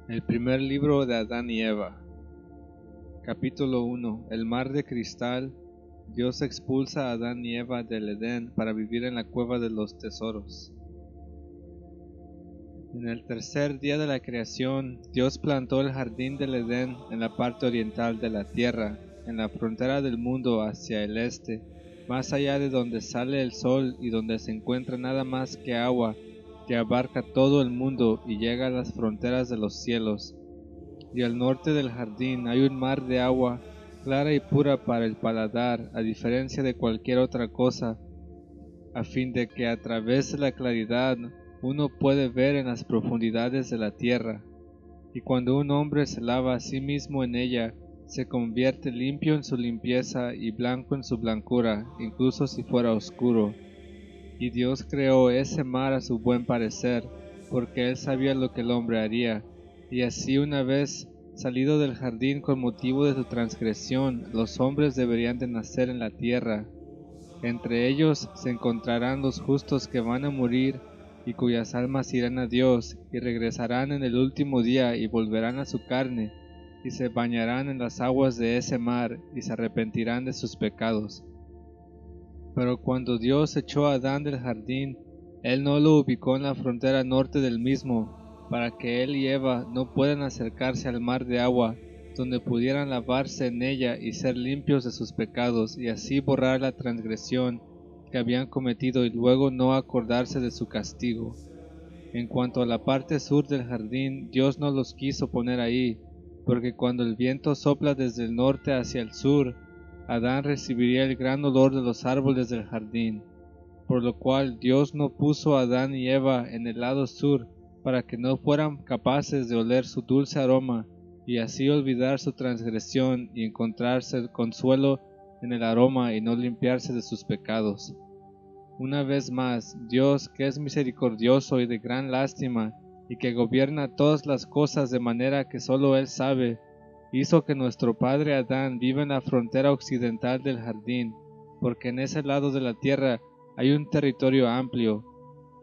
El primer libro de Adán y Eva. Capítulo 1. El mar de cristal. Dios expulsa a Adán y Eva del Edén para vivir en la cueva de los tesoros. En el tercer día de la creación, Dios plantó el jardín del Edén en la parte oriental de la tierra, en la frontera del mundo hacia el este, más allá de donde sale el sol y donde se encuentra nada más que agua que abarca todo el mundo y llega a las fronteras de los cielos. Y al norte del jardín hay un mar de agua clara y pura para el paladar, a diferencia de cualquier otra cosa, a fin de que a través de la claridad uno puede ver en las profundidades de la tierra. Y cuando un hombre se lava a sí mismo en ella, se convierte limpio en su limpieza y blanco en su blancura, incluso si fuera oscuro. Y Dios creó ese mar a su buen parecer, porque Él sabía lo que el hombre haría. Y así, una vez salido del jardín con motivo de su transgresión, los hombres deberían de nacer en la tierra. Entre ellos se encontrarán los justos que van a morir y cuyas almas irán a Dios y regresarán en el último día y volverán a su carne y se bañarán en las aguas de ese mar y se arrepentirán de sus pecados. Pero cuando Dios echó a Adán del jardín, Él no lo ubicó en la frontera norte del mismo, para que él y Eva no puedan acercarse al mar de agua, donde pudieran lavarse en ella y ser limpios de sus pecados, y así borrar la transgresión que habían cometido y luego no acordarse de su castigo. En cuanto a la parte sur del jardín, Dios no los quiso poner ahí, porque cuando el viento sopla desde el norte hacia el sur, Adán recibiría el gran olor de los árboles del jardín, por lo cual Dios no puso a Adán y Eva en el lado sur, para que no fueran capaces de oler su dulce aroma, y así olvidar su transgresión y encontrarse consuelo en el aroma y no limpiarse de sus pecados. Una vez más, Dios, que es misericordioso y de gran lástima, y que gobierna todas las cosas de manera que solo Él sabe, hizo que nuestro padre Adán viva en la frontera occidental del jardín, porque en ese lado de la tierra hay un territorio amplio,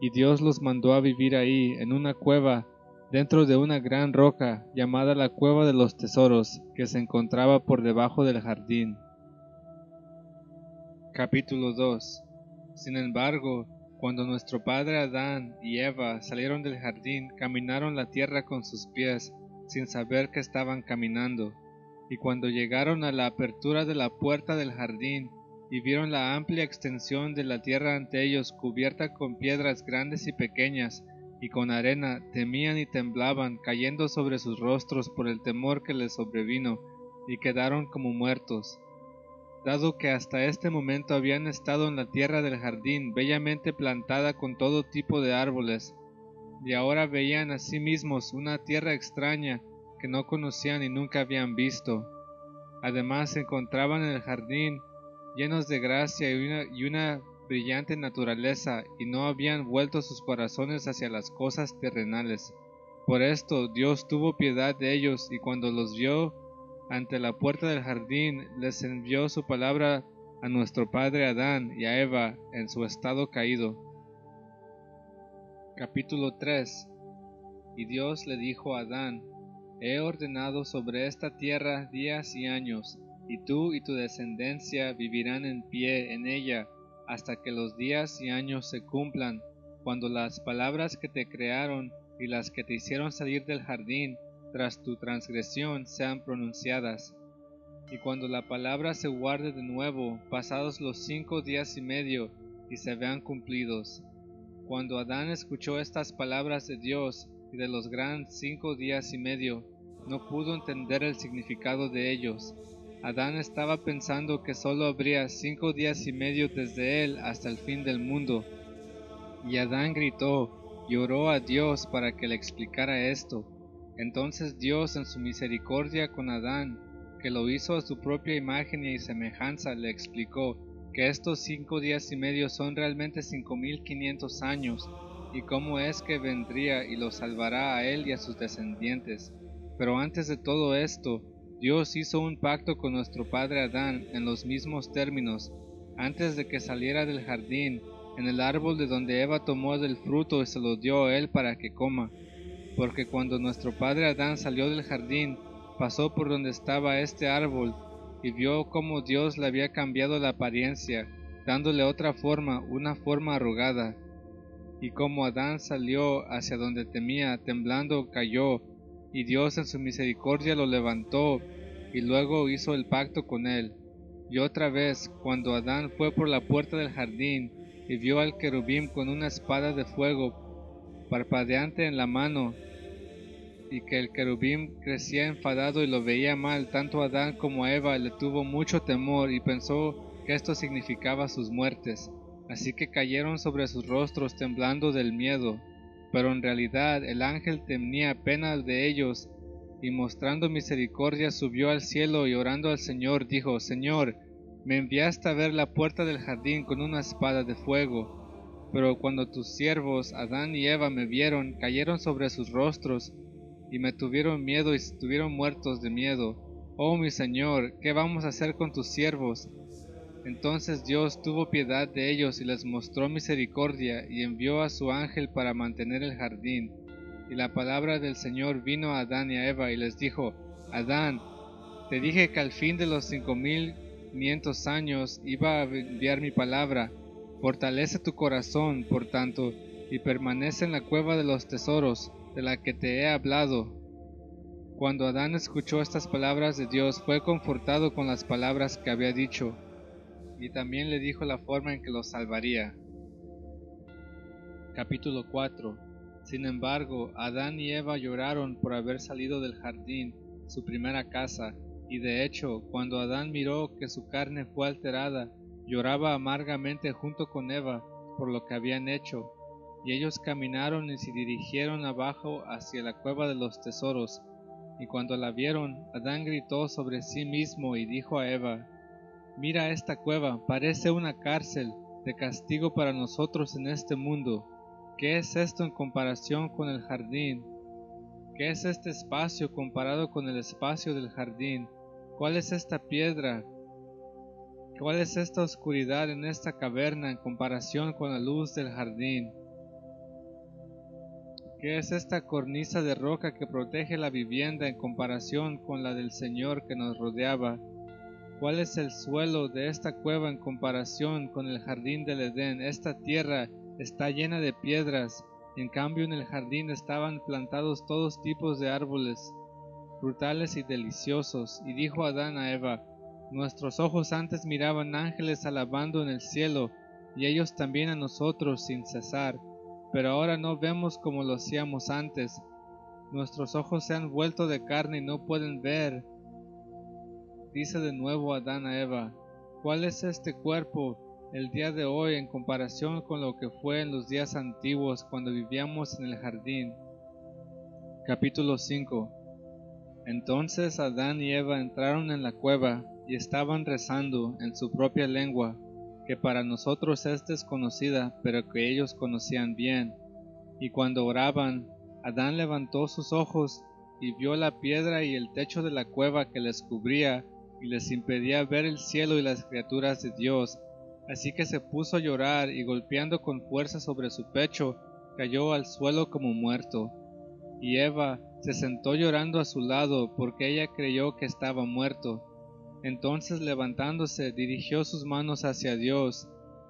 y Dios los mandó a vivir ahí, en una cueva, dentro de una gran roca, llamada la Cueva de los Tesoros, que se encontraba por debajo del jardín. Capítulo 2. Sin embargo, cuando nuestro padre Adán y Eva salieron del jardín, caminaron la tierra con sus pies, sin saber que estaban caminando. Y cuando llegaron a la apertura de la puerta del jardín, y vieron la amplia extensión de la tierra ante ellos, cubierta con piedras grandes y pequeñas, y con arena, temían y temblaban, cayendo sobre sus rostros por el temor que les sobrevino, y quedaron como muertos. Dado que hasta este momento habían estado en la tierra del jardín, bellamente plantada con todo tipo de árboles, y ahora veían a sí mismos una tierra extraña que no conocían y nunca habían visto. Además se encontraban en el jardín llenos de gracia y una brillante naturaleza, y no habían vuelto sus corazones hacia las cosas terrenales. Por esto Dios tuvo piedad de ellos, y cuando los vio ante la puerta del jardín, les envió su palabra a nuestro padre Adán y a Eva en su estado caído. Capítulo 3. Y Dios le dijo a Adán: He ordenado sobre esta tierra días y años, y tú y tu descendencia vivirán en pie en ella hasta que los días y años se cumplan, cuando las palabras que te crearon y las que te hicieron salir del jardín tras tu transgresión sean pronunciadas. Y cuando la palabra se guarde de nuevo, pasados los 5 días y medio, y se vean cumplidos. Cuando Adán escuchó estas palabras de Dios y de los gran 5 días y medio, no pudo entender el significado de ellos. Adán estaba pensando que solo habría 5 días y medio desde él hasta el fin del mundo. Y Adán gritó y oró a Dios para que le explicara esto. Entonces Dios, en su misericordia con Adán, que lo hizo a su propia imagen y semejanza, le explicó que estos 5 días y medio son realmente 5500 años, y cómo es que vendría y lo salvará a él y a sus descendientes. Pero antes de todo esto, Dios hizo un pacto con nuestro padre Adán en los mismos términos, antes de que saliera del jardín, en el árbol de donde Eva tomó del fruto y se lo dio a él para que coma. porque cuando nuestro padre Adán salió del jardín, pasó por donde estaba este árbol, y vio cómo Dios le había cambiado la apariencia, dándole otra forma, una forma arrugada. Y como Adán salió hacia donde temía, temblando cayó, y Dios en su misericordia lo levantó, y luego hizo el pacto con él. Y otra vez, cuando Adán fue por la puerta del jardín, y vio al querubín con una espada de fuego parpadeante en la mano, y que el querubín crecía enfadado y lo veía mal, tanto a Adán como a Eva le tuvo mucho temor y pensó que esto significaba sus muertes. Así que cayeron sobre sus rostros temblando del miedo. Pero en realidad el ángel tenía pena de ellos, y mostrando misericordia subió al cielo y orando al Señor dijo: Señor, me enviaste a ver la puerta del jardín con una espada de fuego. Pero cuando tus siervos Adán y Eva me vieron, cayeron sobre sus rostros, y me tuvieron miedo y estuvieron muertos de miedo. Oh mi Señor, ¿qué vamos a hacer con tus siervos? Entonces Dios tuvo piedad de ellos y les mostró misericordia, y envió a su ángel para mantener el jardín. Y la palabra del Señor vino a Adán y a Eva, y les dijo: Adán, te dije que al fin de los 5500 años iba a enviar mi palabra. Fortalece tu corazón, por tanto, y permanece en la cueva de los tesoros, de la que te he hablado. Cuando Adán escuchó estas palabras de Dios, fue confortado con las palabras que había dicho, y también le dijo la forma en que los salvaría. Capítulo 4. Sin embargo, Adán y Eva lloraron por haber salido del jardín, su primera casa, y de hecho, cuando Adán miró que su carne fue alterada, lloraba amargamente junto con Eva por lo que habían hecho. Y ellos caminaron y se dirigieron abajo hacia la cueva de los tesoros. Y cuando la vieron, Adán gritó sobre sí mismo y dijo a Eva: Mira esta cueva, parece una cárcel de castigo para nosotros en este mundo. ¿Qué es esto en comparación con el jardín? ¿Qué es este espacio comparado con el espacio del jardín? ¿Cuál es esta piedra? ¿Cuál es esta oscuridad en esta caverna en comparación con la luz del jardín? ¿Qué es esta cornisa de roca que protege la vivienda en comparación con la del Señor que nos rodeaba? ¿Cuál es el suelo de esta cueva en comparación con el jardín del Edén? Esta tierra está llena de piedras, en cambio en el jardín estaban plantados todos tipos de árboles, frutales y deliciosos. Y dijo Adán a Eva: Nuestros ojos antes miraban ángeles alabando en el cielo, y ellos también a nosotros sin cesar, pero ahora no vemos como lo hacíamos antes. Nuestros ojos se han vuelto de carne y no pueden ver. Dice de nuevo Adán a Eva: ¿Cuál es este cuerpo el día de hoy en comparación con lo que fue en los días antiguos cuando vivíamos en el jardín? Capítulo 5. Entonces Adán y Eva entraron en la cueva y estaban rezando en su propia lengua, que para nosotros es desconocida, pero que ellos conocían bien. Y cuando oraban, Adán levantó sus ojos y vio la piedra y el techo de la cueva que les cubría y les impedía ver el cielo y las criaturas de Dios. Así que se puso a llorar y golpeando con fuerza sobre su pecho, cayó al suelo como muerto. Y Eva se sentó llorando a su lado porque ella creyó que estaba muerto. Entonces levantándose dirigió sus manos hacia Dios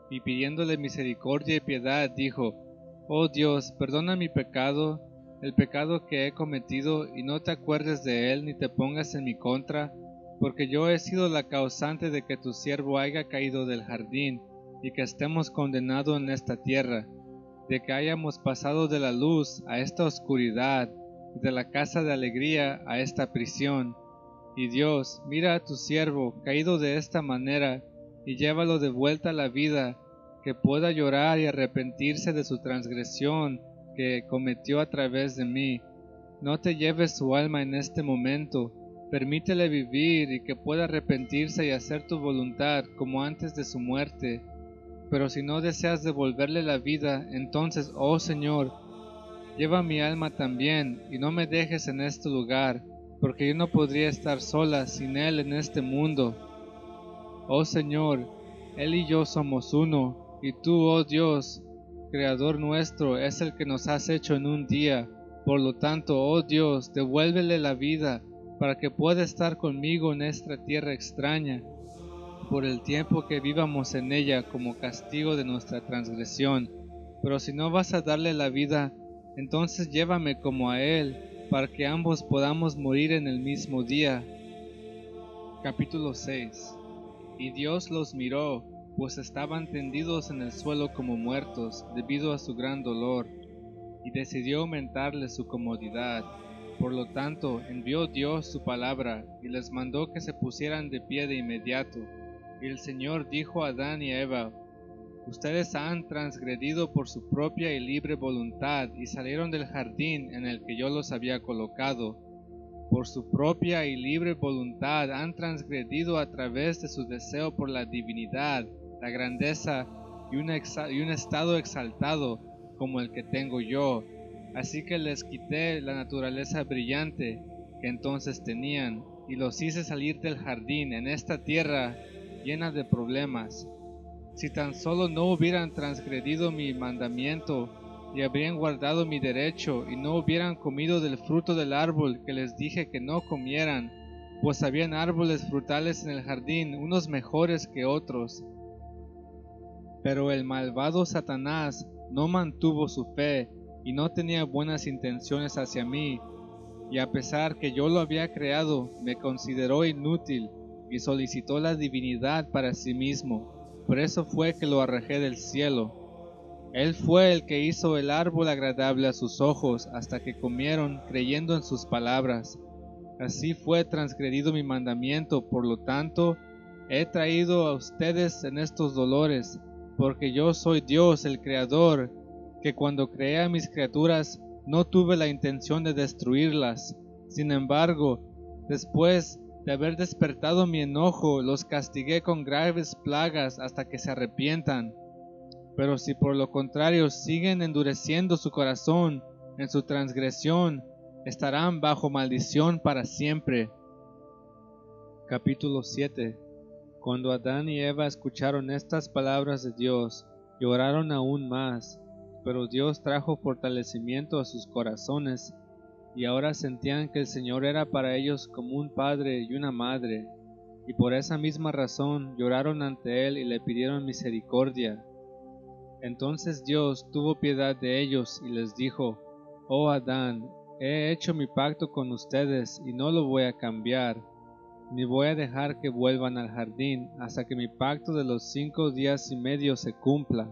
y pidiéndole misericordia y piedad dijo: Oh Dios, perdona mi pecado, el pecado que he cometido, y no te acuerdes de él ni te pongas en mi contra, porque yo he sido la causante de que tu siervo haya caído del jardín y que estemos condenados en esta tierra, de que hayamos pasado de la luz a esta oscuridad, de la casa de alegría a esta prisión. Y Dios, mira a tu siervo caído de esta manera, y llévalo de vuelta a la vida, que pueda llorar y arrepentirse de su transgresión que cometió a través de mí. No te lleves su alma en este momento, permítele vivir y que pueda arrepentirse y hacer tu voluntad como antes de su muerte. Pero si no deseas devolverle la vida, entonces, oh Señor, lleva mi alma también, y no me dejes en este lugar, porque yo no podría estar sola sin Él en este mundo. Oh Señor, Él y yo somos uno, y tú, oh Dios, Creador nuestro, es el que nos has hecho en un día. Por lo tanto, oh Dios, devuélvele la vida, para que pueda estar conmigo en esta tierra extraña, por el tiempo que vivamos en ella como castigo de nuestra transgresión. Pero si no vas a darle la vida, entonces llévame como a él, para que ambos podamos morir en el mismo día. Capítulo 6. Y Dios los miró, pues estaban tendidos en el suelo como muertos, debido a su gran dolor, y decidió aumentarles su comodidad. Por lo tanto, envió Dios su palabra, y les mandó que se pusieran de pie de inmediato. Y el Señor dijo a Adán y a Eva: Ustedes han transgredido por su propia y libre voluntad, y salieron del jardín en el que yo los había colocado. Por su propia y libre voluntad han transgredido a través de su deseo por la divinidad, la grandeza y un estado exaltado como el que tengo yo. Así que les quité la naturaleza brillante que entonces tenían, y los hice salir del jardín en esta tierra llena de problemas. Si tan solo no hubieran transgredido mi mandamiento, y habrían guardado mi derecho, y no hubieran comido del fruto del árbol que les dije que no comieran, pues habían árboles frutales en el jardín, unos mejores que otros. Pero el malvado Satanás no mantuvo su fe, y no tenía buenas intenciones hacia mí, y a pesar que yo lo había creado, me consideró inútil, y solicitó la divinidad para sí mismo. Por eso fue que lo arrojé del cielo. Él fue el que hizo el árbol agradable a sus ojos hasta que comieron, creyendo en sus palabras. Así fue transgredido mi mandamiento, por lo tanto, he traído a ustedes en estos dolores, porque yo soy Dios, el Creador, que cuando creé a mis criaturas no tuve la intención de destruirlas. Sin embargo, después de haber despertado mi enojo, los castigué con graves plagas hasta que se arrepientan. Pero si por lo contrario siguen endureciendo su corazón en su transgresión, estarán bajo maldición para siempre. Capítulo 7. Cuando Adán y Eva escucharon estas palabras de Dios, lloraron aún más, pero Dios trajo fortalecimiento a sus corazones, y ahora sentían que el Señor era para ellos como un padre y una madre, y por esa misma razón lloraron ante Él y le pidieron misericordia. Entonces Dios tuvo piedad de ellos y les dijo: Oh Adán, he hecho mi pacto con ustedes y no lo voy a cambiar, ni voy a dejar que vuelvan al jardín hasta que mi pacto de los 5 días y medio se cumpla.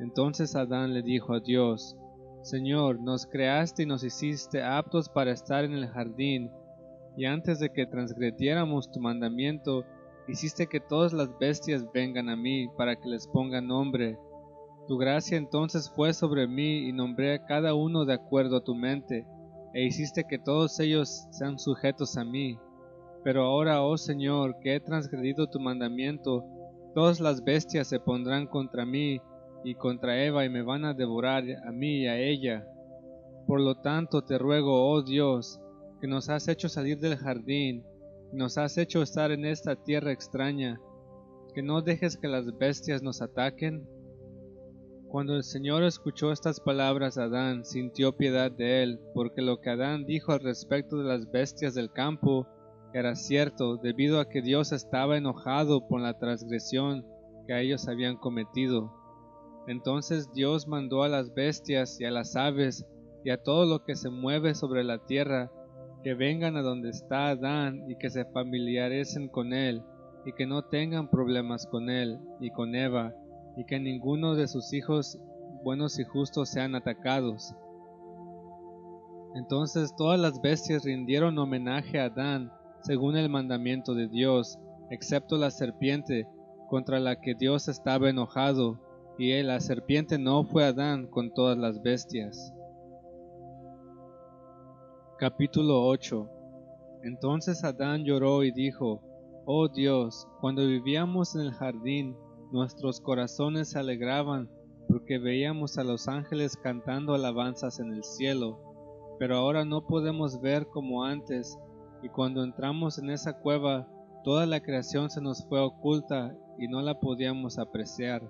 Entonces Adán le dijo a Dios: Señor, nos creaste y nos hiciste aptos para estar en el jardín, y antes de que transgrediéramos tu mandamiento, hiciste que todas las bestias vengan a mí para que les ponga nombre. Tu gracia entonces fue sobre mí y nombré a cada uno de acuerdo a tu mente, e hiciste que todos ellos sean sujetos a mí. Pero ahora, oh Señor, que he transgredido tu mandamiento, todas las bestias se pondrán contra mí y contra Eva y me van a devorar a mí y a ella. Por lo tanto te ruego, oh Dios, que nos has hecho salir del jardín, y nos has hecho estar en esta tierra extraña, que no dejes que las bestias nos ataquen. Cuando el Señor escuchó estas palabras, Adán sintió piedad de él, porque lo que Adán dijo al respecto de las bestias del campo era cierto, debido a que Dios estaba enojado por la transgresión que ellos habían cometido. Entonces Dios mandó a las bestias y a las aves y a todo lo que se mueve sobre la tierra, que vengan a donde está Adán y que se familiaricen con él, y que no tengan problemas con él y con Eva, y que ninguno de sus hijos buenos y justos sean atacados. Entonces todas las bestias rindieron homenaje a Adán, según el mandamiento de Dios, excepto la serpiente, contra la que Dios estaba enojado, y la serpiente no fue Adán con todas las bestias. Capítulo 8. Entonces Adán lloró y dijo: Oh Dios, cuando vivíamos en el jardín, nuestros corazones se alegraban porque veíamos a los ángeles cantando alabanzas en el cielo, pero ahora no podemos ver como antes, y cuando entramos en esa cueva, toda la creación se nos fue oculta y no la podíamos apreciar.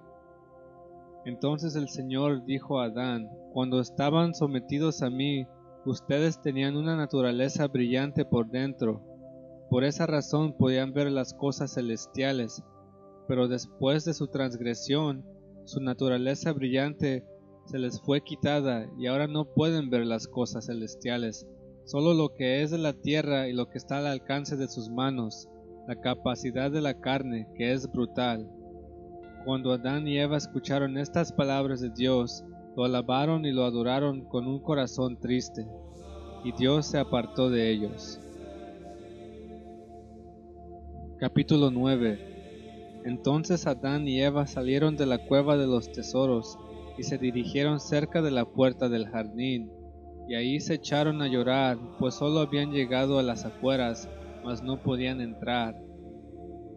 Entonces el Señor dijo a Adán: Cuando estaban sometidos a mí, ustedes tenían una naturaleza brillante por dentro. Por esa razón podían ver las cosas celestiales, pero después de su transgresión, su naturaleza brillante se les fue quitada y ahora no pueden ver las cosas celestiales, solo lo que es de la tierra y lo que está al alcance de sus manos, la capacidad de la carne, que es brutal. Cuando Adán y Eva escucharon estas palabras de Dios, lo alabaron y lo adoraron con un corazón triste, y Dios se apartó de ellos. Capítulo 9. Entonces Adán y Eva salieron de la cueva de los tesoros y se dirigieron cerca de la puerta del jardín, y ahí se echaron a llorar, pues solo habían llegado a las afueras, mas no podían entrar.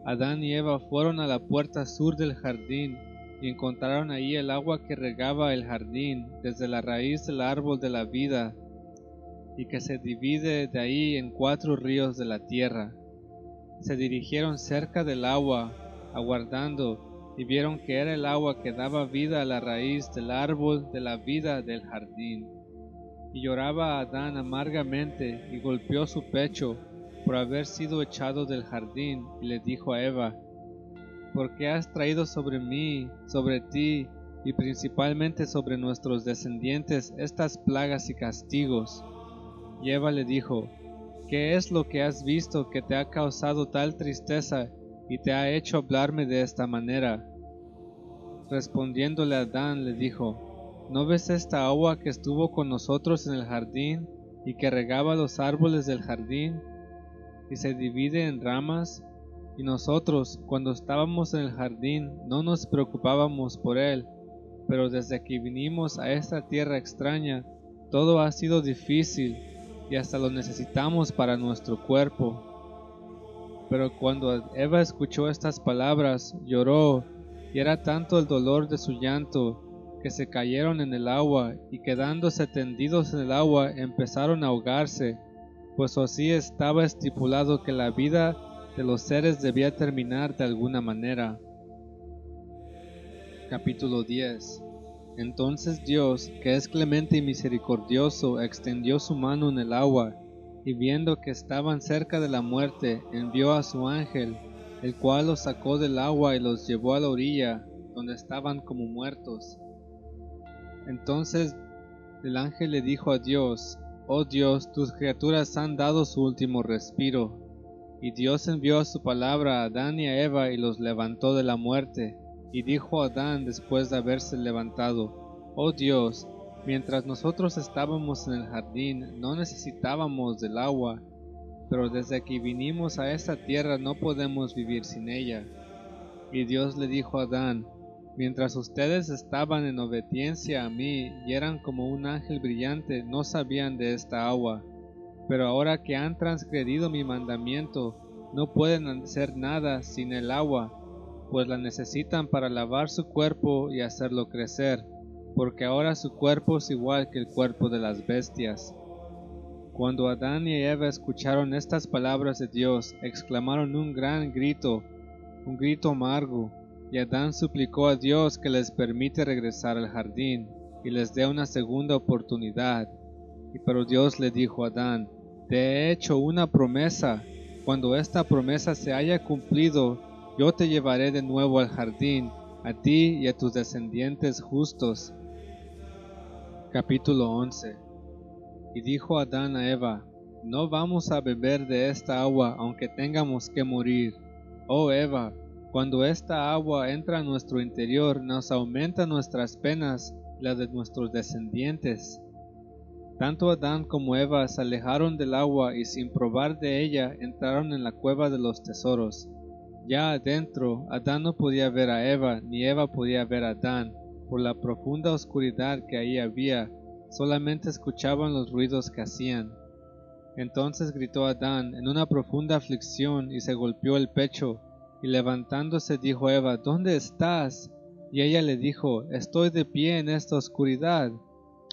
Adán y Eva fueron a la puerta sur del jardín y encontraron ahí el agua que regaba el jardín desde la raíz del árbol de la vida, y que se divide de ahí en 4 ríos de la tierra. Se dirigieron cerca del agua, aguardando, y vieron que era el agua que daba vida a la raíz del árbol de la vida del jardín. Y lloraba Adán amargamente y golpeó su pecho por haber sido echado del jardín, y le dijo a Eva: ¿Por qué has traído sobre mí, sobre ti, y principalmente sobre nuestros descendientes estas plagas y castigos? Y Eva le dijo: ¿Qué es lo que has visto que te ha causado tal tristeza y te ha hecho hablarme de esta manera? Respondiéndole Adán le dijo: ¿No ves esta agua que estuvo con nosotros en el jardín y que regaba los árboles del jardín y se divide en ramas? Y nosotros, cuando estábamos en el jardín, no nos preocupábamos por él, pero desde que vinimos a esta tierra extraña, todo ha sido difícil y hasta lo necesitamos para nuestro cuerpo. Pero cuando Eva escuchó estas palabras, lloró, y era tanto el dolor de su llanto, que se cayeron en el agua, y quedándose tendidos en el agua empezaron a ahogarse, pues así estaba estipulado que la vida de los seres debía terminar de alguna manera. Capítulo 10. Entonces Dios, que es clemente y misericordioso, extendió su mano en el agua, y viendo que estaban cerca de la muerte, envió a su ángel, el cual los sacó del agua y los llevó a la orilla, donde estaban como muertos. Entonces el ángel le dijo a Dios: Oh Dios, tus criaturas han dado su último respiro. Y Dios envió su palabra a Adán y a Eva y los levantó de la muerte. Y dijo a Adán después de haberse levantado: Oh Dios, mientras nosotros estábamos en el jardín no necesitábamos del agua, pero desde que vinimos a esta tierra no podemos vivir sin ella. Y Dios le dijo a Adán: Mientras ustedes estaban en obediencia a mí y eran como un ángel brillante, no sabían de esta agua. Pero ahora que han transgredido mi mandamiento, no pueden hacer nada sin el agua, pues la necesitan para lavar su cuerpo y hacerlo crecer, porque ahora su cuerpo es igual que el cuerpo de las bestias. Cuando Adán y Eva escucharon estas palabras de Dios, exclamaron un gran grito, un grito amargo, y Adán suplicó a Dios que les permite regresar al jardín y les dé una segunda oportunidad. Pero Dios le dijo a Adán: Te he hecho una promesa. Cuando esta promesa se haya cumplido, yo te llevaré de nuevo al jardín, a ti y a tus descendientes justos. Capítulo 11. Y dijo Adán a Eva: No vamos a beber de esta agua, aunque tengamos que morir. Oh Eva, cuando esta agua entra a nuestro interior, nos aumenta nuestras penas y las de nuestros descendientes. Tanto Adán como Eva se alejaron del agua y sin probar de ella entraron en la cueva de los tesoros. Ya adentro, Adán no podía ver a Eva, ni Eva podía ver a Adán, por la profunda oscuridad que ahí había, solamente escuchaban los ruidos que hacían. Entonces gritó Adán en una profunda aflicción y se golpeó el pecho, y levantándose dijo a Eva: ¿Dónde estás? Y ella le dijo: Estoy de pie en esta oscuridad.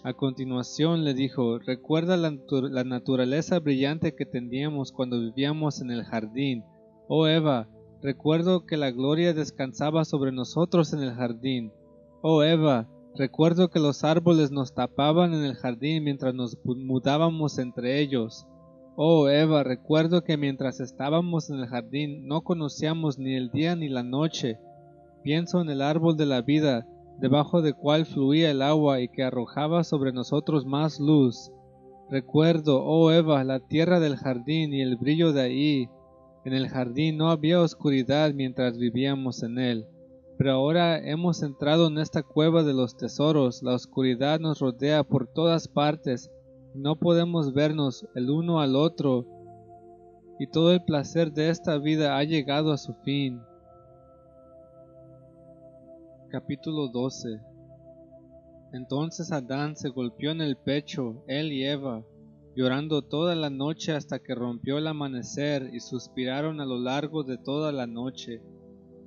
A continuación le dijo: Recuerda la naturaleza brillante que teníamos cuando vivíamos en el jardín. Oh Eva, recuerdo que la gloria descansaba sobre nosotros en el jardín. Oh Eva, recuerdo que los árboles nos tapaban en el jardín mientras nos mudábamos entre ellos. Oh Eva, recuerdo que mientras estábamos en el jardín no conocíamos ni el día ni la noche. Pienso en el árbol de la vida, debajo del cual fluía el agua y que arrojaba sobre nosotros más luz. Recuerdo, oh Eva, la tierra del jardín y el brillo de ahí. En el jardín no había oscuridad mientras vivíamos en él. Pero ahora hemos entrado en esta cueva de los tesoros, la oscuridad nos rodea por todas partes, no podemos vernos el uno al otro, y todo el placer de esta vida ha llegado a su fin. Capítulo 12. Entonces Adán se golpeó en el pecho, él y Eva, llorando toda la noche hasta que rompió el amanecer, y suspiraron a lo largo de toda la noche.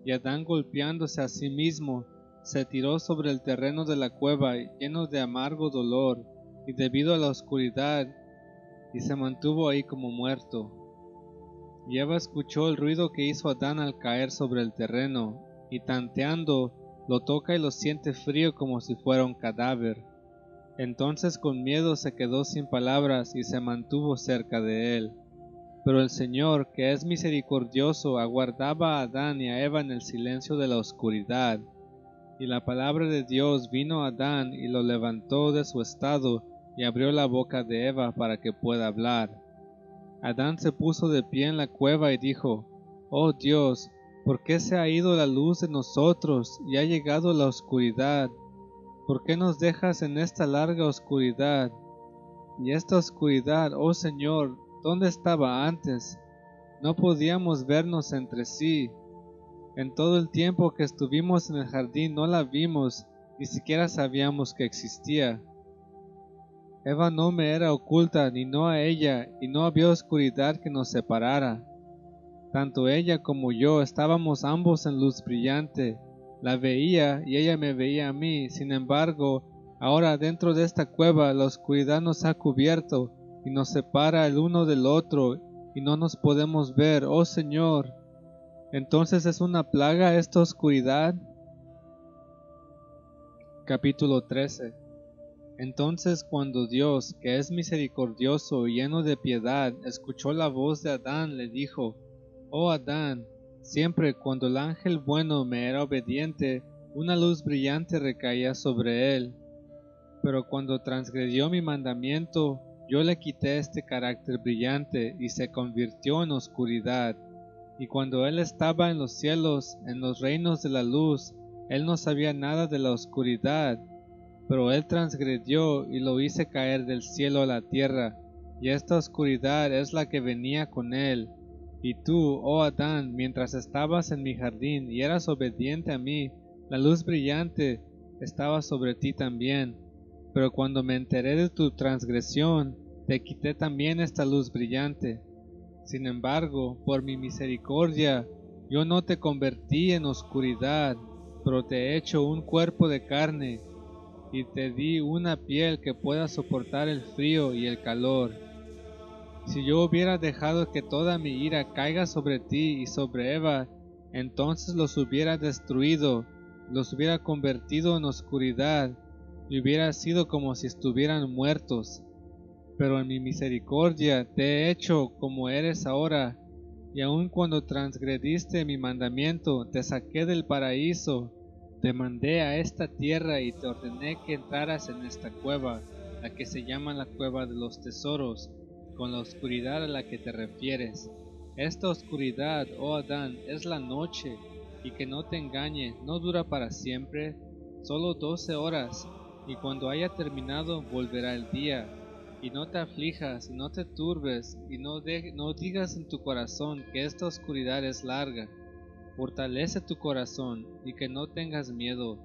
Y Adán, golpeándose a sí mismo, se tiró sobre el terreno de la cueva lleno de amargo dolor, y debido a la oscuridad, y se mantuvo ahí como muerto. Y Eva escuchó el ruido que hizo Adán al caer sobre el terreno, y tanteando, lo toca y lo siente frío como si fuera un cadáver. Entonces con miedo se quedó sin palabras y se mantuvo cerca de él. Pero el Señor, que es misericordioso, aguardaba a Adán y a Eva en el silencio de la oscuridad. Y la palabra de Dios vino a Adán y lo levantó de su estado y abrió la boca de Eva para que pueda hablar. Adán se puso de pie en la cueva y dijo: «Oh Dios, ¿por qué se ha ido la luz de nosotros y ha llegado la oscuridad? ¿Por qué nos dejas en esta larga oscuridad? Y esta oscuridad, oh Señor, ¿dónde estaba antes? No podíamos vernos entre sí. En todo el tiempo que estuvimos en el jardín no la vimos, ni siquiera sabíamos que existía. Eva no me era oculta, ni no a ella, y no había oscuridad que nos separara. Tanto ella como yo estábamos ambos en luz brillante. La veía y ella me veía a mí. Sin embargo, ahora dentro de esta cueva la oscuridad nos ha cubierto y nos separa el uno del otro, y no nos podemos ver, oh Señor. ¿Entonces es una plaga esta oscuridad? Capítulo 13. Entonces cuando Dios, que es misericordioso y lleno de piedad, escuchó la voz de Adán, le dijo: «Oh Adán, siempre cuando el ángel bueno me era obediente, una luz brillante recaía sobre él. Pero cuando transgredió mi mandamiento, yo le quité este carácter brillante y se convirtió en oscuridad. Y cuando él estaba en los cielos, en los reinos de la luz, él no sabía nada de la oscuridad. Pero él transgredió y lo hice caer del cielo a la tierra, y esta oscuridad es la que venía con él. Y tú, oh Adán, mientras estabas en mi jardín y eras obediente a mí, la luz brillante estaba sobre ti también. Pero cuando me enteré de tu transgresión, te quité también esta luz brillante. Sin embargo, por mi misericordia, yo no te convertí en oscuridad, pero te he hecho un cuerpo de carne, y te di una piel que pueda soportar el frío y el calor. Si yo hubiera dejado que toda mi ira caiga sobre ti y sobre Eva, entonces los hubiera destruido, los hubiera convertido en oscuridad, y hubiera sido como si estuvieran muertos. Pero en mi misericordia te he hecho como eres ahora, y aun cuando transgrediste mi mandamiento, te saqué del paraíso. Te mandé a esta tierra y te ordené que entraras en esta cueva, la que se llama la cueva de los tesoros, con la oscuridad a la que te refieres. Esta oscuridad, oh Adán, es la noche, y que no te engañe, no dura para siempre, solo 12 horas, y cuando haya terminado volverá el día. Y no te aflijas, no te turbes, y no digas en tu corazón que esta oscuridad es larga. Fortalece tu corazón y que no tengas miedo.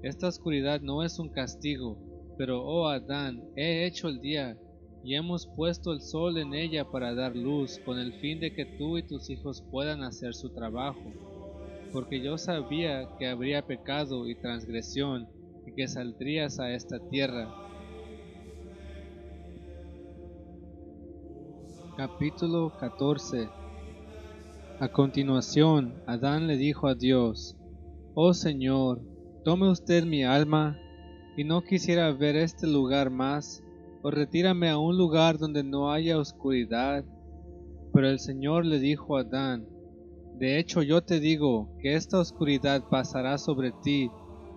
Esta oscuridad no es un castigo, pero oh Adán, he hecho el día, y hemos puesto el sol en ella para dar luz, con el fin de que tú y tus hijos puedan hacer su trabajo. Porque yo sabía que habría pecado y transgresión, y que saldrías a esta tierra. Capítulo 14. A continuación, Adán le dijo a Dios: «Oh Señor, tome usted mi alma, y no quisiera ver este lugar más, o retírame a un lugar donde no haya oscuridad. Pero el Señor le dijo a Adán: de hecho yo te digo que esta oscuridad pasará sobre ti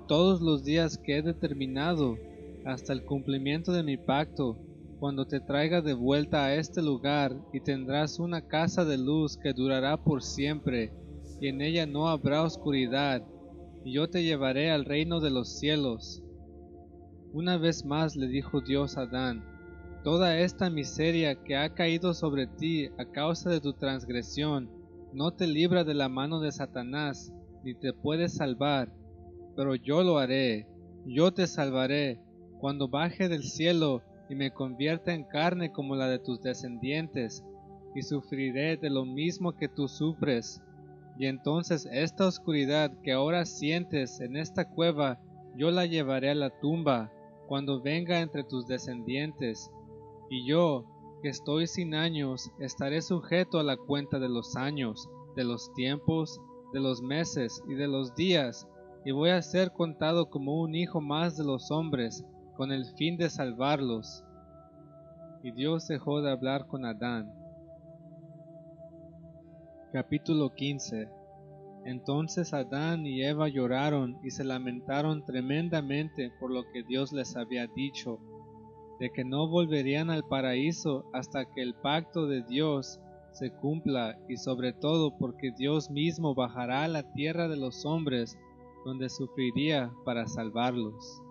todos los días que he determinado, hasta el cumplimiento de mi pacto, cuando te traiga de vuelta a este lugar, y tendrás una casa de luz que durará por siempre, y en ella no habrá oscuridad, y yo te llevaré al reino de los cielos. Una vez más le dijo Dios a Adán: toda esta miseria que ha caído sobre ti a causa de tu transgresión no te libra de la mano de Satanás, ni te puede salvar, pero yo lo haré, yo te salvaré, cuando baje del cielo y me convierta en carne como la de tus descendientes, y sufriré de lo mismo que tú sufres. Y entonces esta oscuridad que ahora sientes en esta cueva, yo la llevaré a la tumba, cuando venga entre tus descendientes. Y yo, que estoy sin años, estaré sujeto a la cuenta de los años, de los tiempos, de los meses y de los días, y voy a ser contado como un hijo más de los hombres, con el fin de salvarlos. Y Dios dejó de hablar con Adán. Capítulo 15. Entonces Adán y Eva lloraron y se lamentaron tremendamente por lo que Dios les había dicho, de que no volverían al paraíso hasta que el pacto de Dios se cumpla, y sobre todo porque Dios mismo bajará a la tierra de los hombres, donde sufriría para salvarlos.